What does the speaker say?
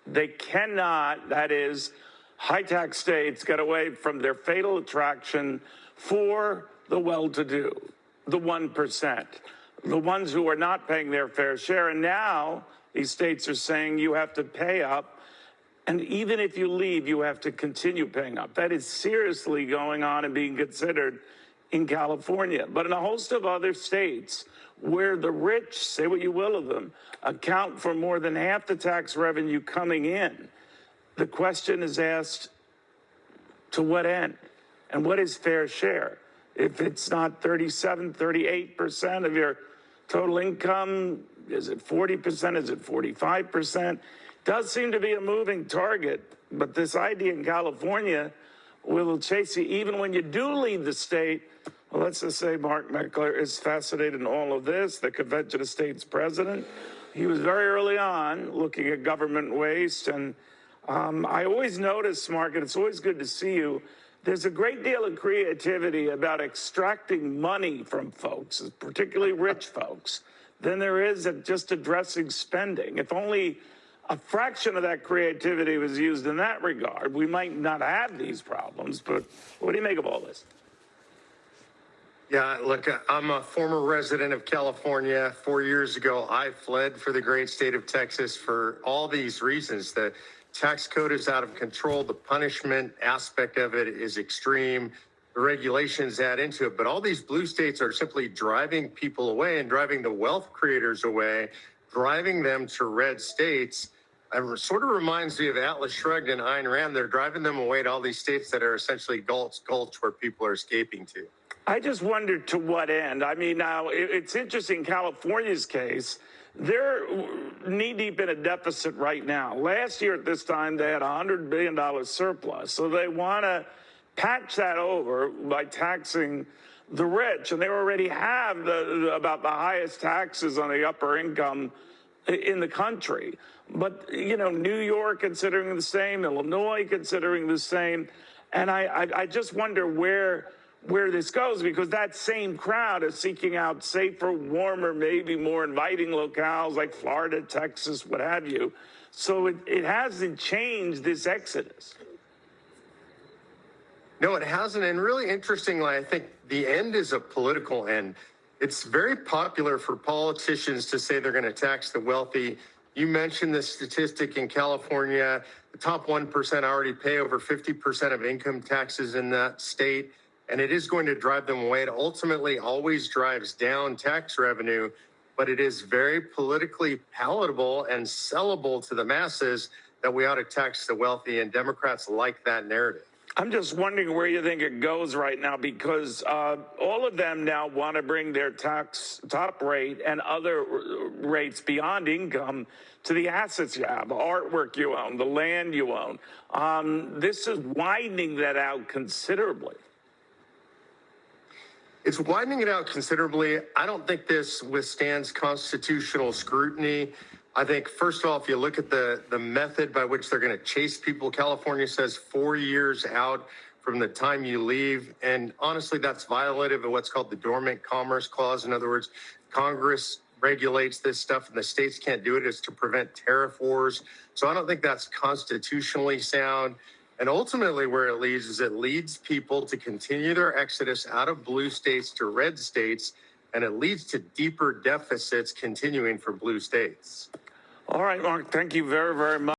They cannot, that is, high-tax states get away from their fatal attraction for the well-to-do, the 1%, the ones who are not paying their fair share. And now these states are saying you have to pay up. And even if you leave, you have to continue paying up. That is seriously going on and being considered in California. But in a host of other states where the rich, say what you will of them, account for more than half the tax revenue coming in, the question is asked, to what end? And what is fair share? If it's not 37, 38% of your total income, is it 40%? Is it 45%? Does seem to be a moving target, but this idea in California will chase you even when you do leave the state. Well, let's just say Mark Meckler is fascinated in all of this, the Convention of States president. He was very early on looking at government waste, and I always notice, Mark, and it's always good to see you, there's a great deal of creativity about extracting money from folks, particularly rich folks, than there is at just addressing spending. If only a fraction of that creativity was used in that regard, we might not have these problems. But what do you make of all this? Yeah, look, I'm a former resident of California. 4 years ago, I fled for the great state of Texas for all these reasons. The tax code is out of control. The punishment aspect of it is extreme. The regulations add into it. But all these blue states are simply driving people away and driving the wealth creators away, driving them to red states. It sort of reminds me of Atlas Shrugged and Ayn Rand. They're driving them away to all these states that are essentially gulch where people are escaping to. I just wonder to what end. I mean, now, it's interesting, California's case, they're knee-deep in a deficit right now. Last year at this time, they had a $100 billion surplus. So they want to patch that over by taxing the rich. And they already have about the highest taxes on the upper income in the country. But, you know, New York considering the same, Illinois considering the same. And I just wonder where this goes, because that same crowd is seeking out safer, warmer, maybe more inviting locales like Florida, Texas, what have you. So it hasn't changed this exodus. No, it hasn't. And really interestingly, I think the end is a political end. It's very popular for politicians to say they're going to tax the wealthy. You mentioned the statistic in California. The top 1% already pay over 50% of income taxes in that state, and it is going to drive them away. It ultimately always drives down tax revenue, but it is very politically palatable and sellable to the masses that we ought to tax the wealthy, and Democrats like that narrative. I'm just wondering where you think it goes right now, because all of them now want to bring their tax top rate and other rates beyond income to the assets you have, the artwork you own, the land you own. This is widening that out considerably. It's widening it out considerably. I don't think this withstands constitutional scrutiny. I think, first of all, if you look at the method by which they're going to chase people, California says 4 years out from the time you leave. And honestly, that's violative of what's called the Dormant Commerce Clause. In other words, Congress regulates this stuff and the states can't do it. It's to prevent tariff wars. So I don't think that's constitutionally sound. And ultimately where it leads is it leads people to continue their exodus out of blue states to red states, and it leads to deeper deficits continuing for blue states. All right, Mark, thank you very, very much.